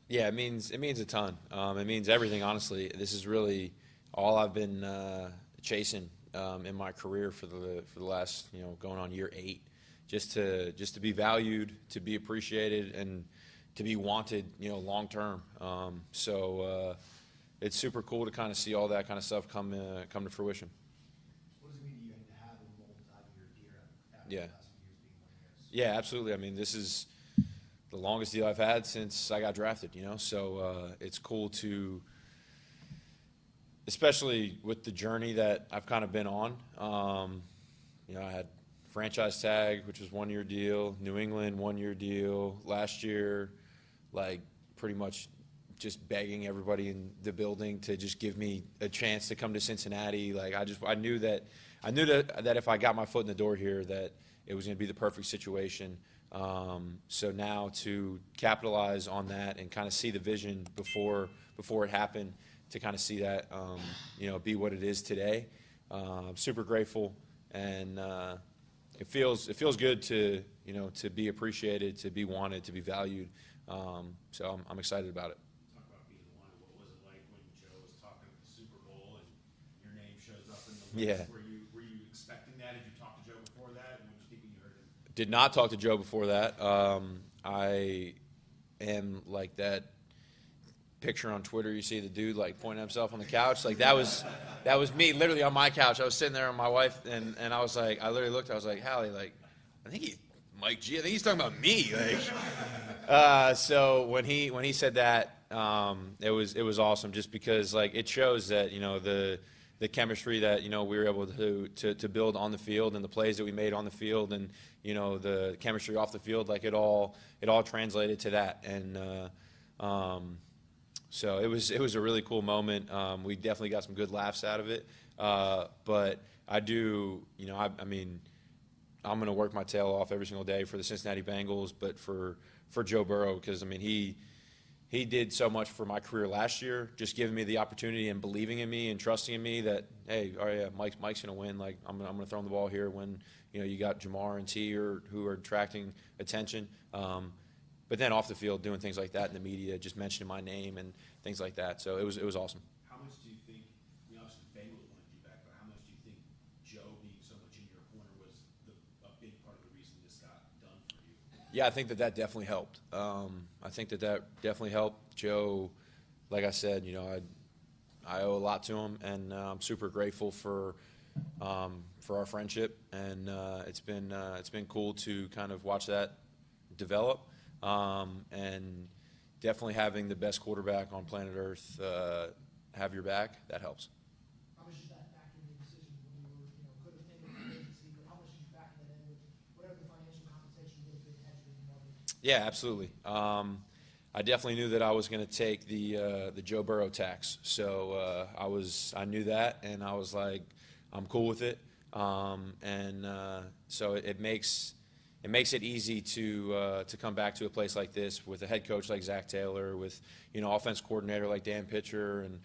Yeah, it means a ton. It means everything, honestly. This is really all I've been chasing in my career for the last going on year 8, just to be valued, to be appreciated, and to be wanted long term. It's super cool to kind of see all that kind of stuff come to fruition. What does it mean to you to have a multi-year deal after Yeah. the last few years being 1 year? Yeah, absolutely. I mean, this is the longest deal I've had since I got drafted, So it's cool to, especially with the journey that I've kind of been on. I had franchise tag, which was 1 year deal, New England 1 year deal, last year, like pretty much just begging everybody in the building to just give me a chance to come to Cincinnati. Like I knew that if I got my foot in the door here, that it was going to be the perfect situation. So now to capitalize on that and kind of see the vision before it happened, to kind of see that be what it is today. I'm super grateful, and it feels good to to be appreciated, to be wanted, to be valued. So I'm excited about it. Talk about being wanted. What was it like when Joe was talking at the Super Bowl and your name shows up in the list? Yeah. Were you expecting that? Did you talk to Joe before that? And what did you think when you heard him? Did not talk to Joe before that. I am like that picture on Twitter. You see the dude like pointing at himself on the couch. Like that was me literally on my couch. I was sitting there with my wife, and I was like, I literally looked. I was like, Hallie, like I think Mike G. I think he's talking about me. Like, so when he said that, it was awesome, just because like it shows that the chemistry that we were able to build on the field, and the plays that we made on the field, and the chemistry off the field, like it all translated to that. And so it was a really cool moment. We definitely got some good laughs out of it. But I do, I mean, I'm going to work my tail off every single day for the Cincinnati Bengals, but for Joe Burrow, because I mean he did so much for my career last year, just giving me the opportunity and believing in me and trusting in me that, hey, all right, yeah, Mike's going to win. Like I'm going to throw him the ball here when you got Jamar and T who are attracting attention. But then off the field, doing things like that in the media, just mentioning my name and things like that. So it was awesome. How much do you think? Obviously the Bengals wanted you back, but how much do you think Joe being so much in your corner was a big part of the reason this got done for you? Yeah, I think that definitely helped. I think that definitely helped. Joe, like I said, I owe a lot to him, and I'm super grateful for our friendship, and it's been cool to kind of watch that develop, and definitely having the best quarterback on planet Earth have your back, that helps. How much did that factor in the decision when you could have ended the agency, but how much did you factor that in with whatever the financial compensation would have been had you in the market? Yeah, absolutely. I definitely knew that I was going to take the Joe Burrow tax, so I knew that, and I was like, I'm cool with it, so it makes it easy to come back to a place like this with a head coach like Zach Taylor, with offense coordinator like Dan Pitcher, and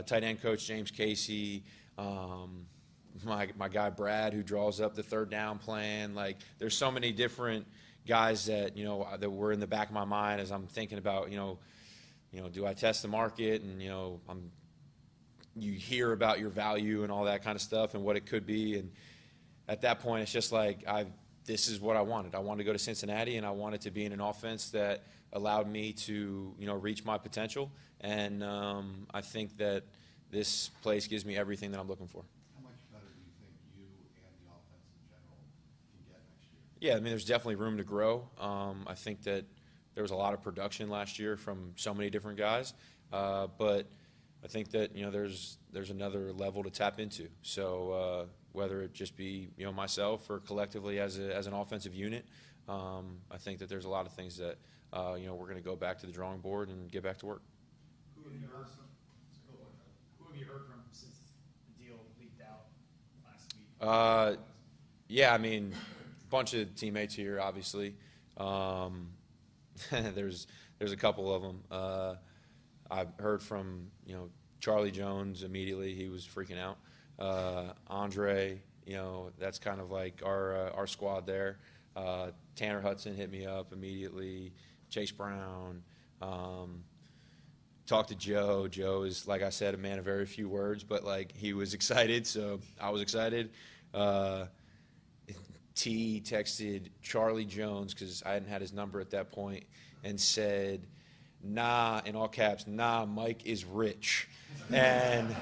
tight end coach James Casey, my guy Brad, who draws up the third down plan. Like there's so many different guys that that were in the back of my mind as I'm thinking about do I test the market, and you hear about your value and all that kind of stuff and what it could be, and at that point it's just like this is what I wanted. I wanted to go to Cincinnati, and I wanted to be in an offense that allowed me to reach my potential, and I think that this place gives me everything that I'm looking for. How much better do you think you and the offense in general can get next year? Yeah, I mean, there's definitely room to grow. I think that there was a lot of production last year from so many different guys, but I think that there's another level to tap into. So whether it just be myself or collectively as an offensive unit, I think that there's a lot of things that we're going to go back to the drawing board and get back to work. Who have you heard from? Who have you heard from since the deal leaked out last week? Yeah, I mean, a bunch of teammates here, obviously. There's a couple of them. I've heard from Charlie Jones immediately. He was freaking out. Andre, that's kind of like our squad there. Tanner Hudson hit me up immediately. Chase Brown. talked to Joe. Joe is, like I said, a man of very few words, but like he was excited, so I was excited. T texted Charlie Jones, because I hadn't had his number at that point, and said, "Nah," in all caps, "Nah, Mike is rich." And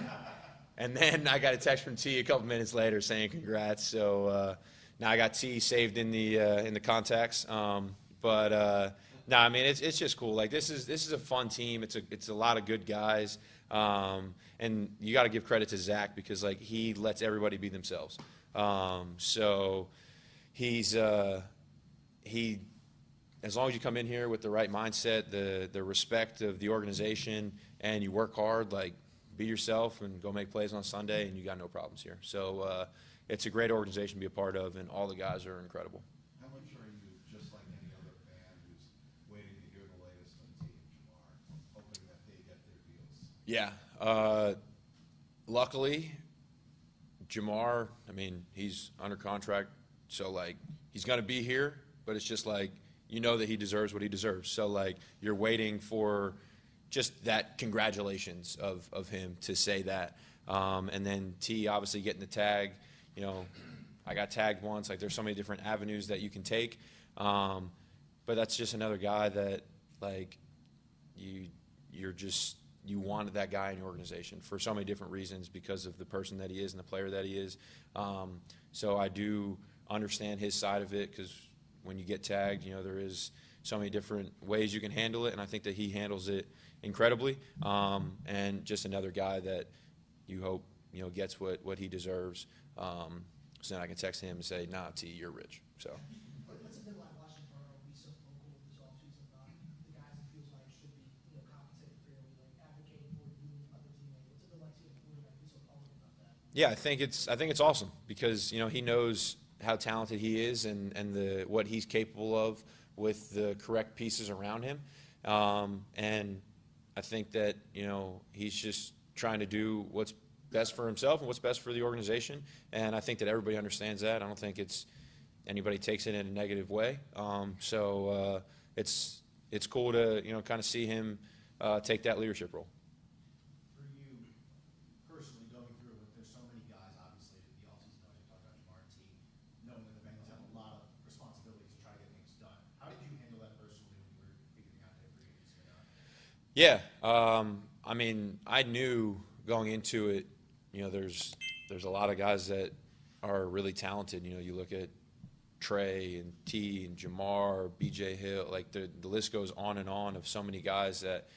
then I got a text from T a couple minutes later saying congrats. So now I got T saved in the contacts. No, I mean it's just cool. Like this is a fun team. It's a lot of good guys. And you got to give credit to Zach, because like he lets everybody be themselves. So he as long as you come in here with the right mindset, the respect of the organization, and you work hard, like be yourself and go make plays on Sunday, and you got no problems here. So it's a great organization to be a part of, and all the guys are incredible. How much are you, just like any other fan who's waiting to hear the latest on T and Jamar, hoping that they get their deals? Yeah. Luckily, Jamar, I mean, he's under contract, so like he's going to be here, but it's just like you know that he deserves what he deserves. So like you're waiting for just that congratulations of him to say that. And then T obviously getting the tag. You know, I got tagged once. Like there's so many different avenues that you can take. But that's just another guy that like you wanted that guy in your organization for so many different reasons, because of the person that he is and the player that he is. So I do understand his side of it, because when you get tagged, you know, there is so many different ways you can handle it, and I think that he handles it incredibly. And just another guy that you hope, you know, gets what he deserves. So then I can text him and say, "Nah, T, you're rich." So. What's it been like watching Burrow be so vocal this offseason about the guys he feels like should be, compensated fairly, like advocating for you and other teammates? What's it been like seeing a quarterback be so public about that? Yeah, I think it's awesome, because you know he knows how talented he is, and what he's capable of with the correct pieces around him. And I think that he's just trying to do what's best for himself and what's best for the organization. And I think that everybody understands that. I don't think anybody takes it in a negative way. So it's cool to kind of see him take that leadership role. For you personally, going through it, there's so many guys, obviously, in the offseason, as you talked about Jamar and T, knowing that the Bengals have a lot of responsibilities to try to get things done. How did you handle that personally when you were figuring out their free agency or not? Yeah, I mean, I knew going into it, there's a lot of guys that are really talented. You look at Trey and T and Jamar, BJ Hill, like the list goes on and on of so many guys that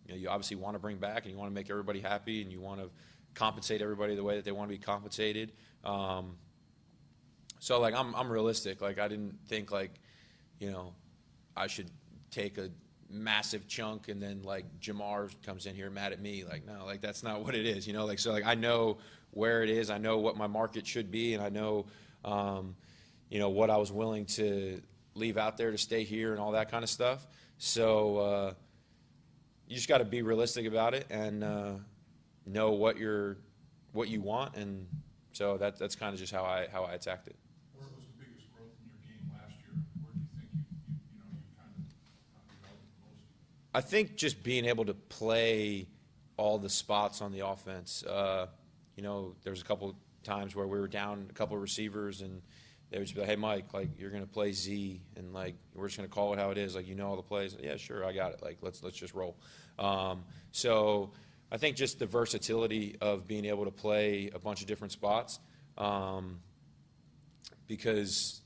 you obviously want to bring back, and you want to make everybody happy, and you want to compensate everybody the way that they want to be compensated. So like I'm realistic. Like I didn't think I should take a massive chunk and then like Jamar comes in here mad at me. Like no, like that's not what it is. So like I know where it is. I know what my market should be, and I know what I was willing to leave out there to stay here and all that kind of stuff. So you just got to be realistic about it and know what you want, and so that's kind of just how I attacked it. Where was the biggest growth in your game last year? Where do you think you kind of developed the most? I think just being able to play all the spots on the offense. There's a couple times where we were down a couple of receivers, and they would just be like, "Hey, Mike, like you're gonna play Z, and like we're just gonna call it how it is. Like all the plays. Yeah, sure, I got it. Like let's just roll." So I think just the versatility of being able to play a bunch of different spots, because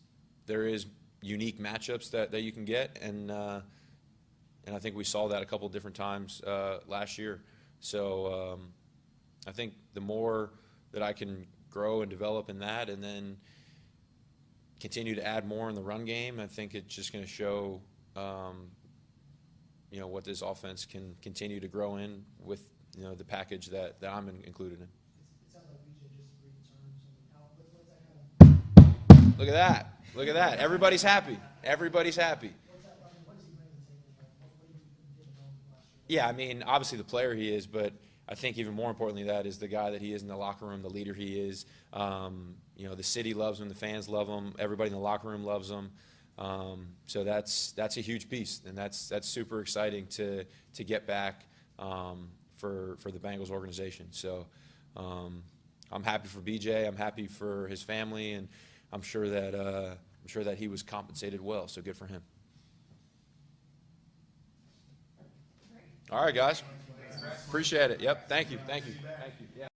there is unique matchups that you can get, and I think we saw that a couple of different times last year. So I think the more that I can grow and develop in that, and then continue to add more in the run game, I think it's just going to show, what this offense can continue to grow in with, the package that I'm included in. It sounds like BJ just returns. What's that kind of? Look at that. Look at that. Everybody's happy. Everybody's happy. What does he bring to the table? What do you get to know him last year? Yeah, I mean, obviously the player he is, but I think even more importantly that is the guy that he is in the locker room, the leader he is. The city loves him, the fans love him, everybody in the locker room loves him. So that's a huge piece, and that's super exciting to get back for the Bengals organization. So I'm happy for BJ. I'm happy for his family, and I'm sure that he was compensated well. So good for him. All right, guys. Appreciate it. Yep. Thank you. Thank you. Thank you. Yeah.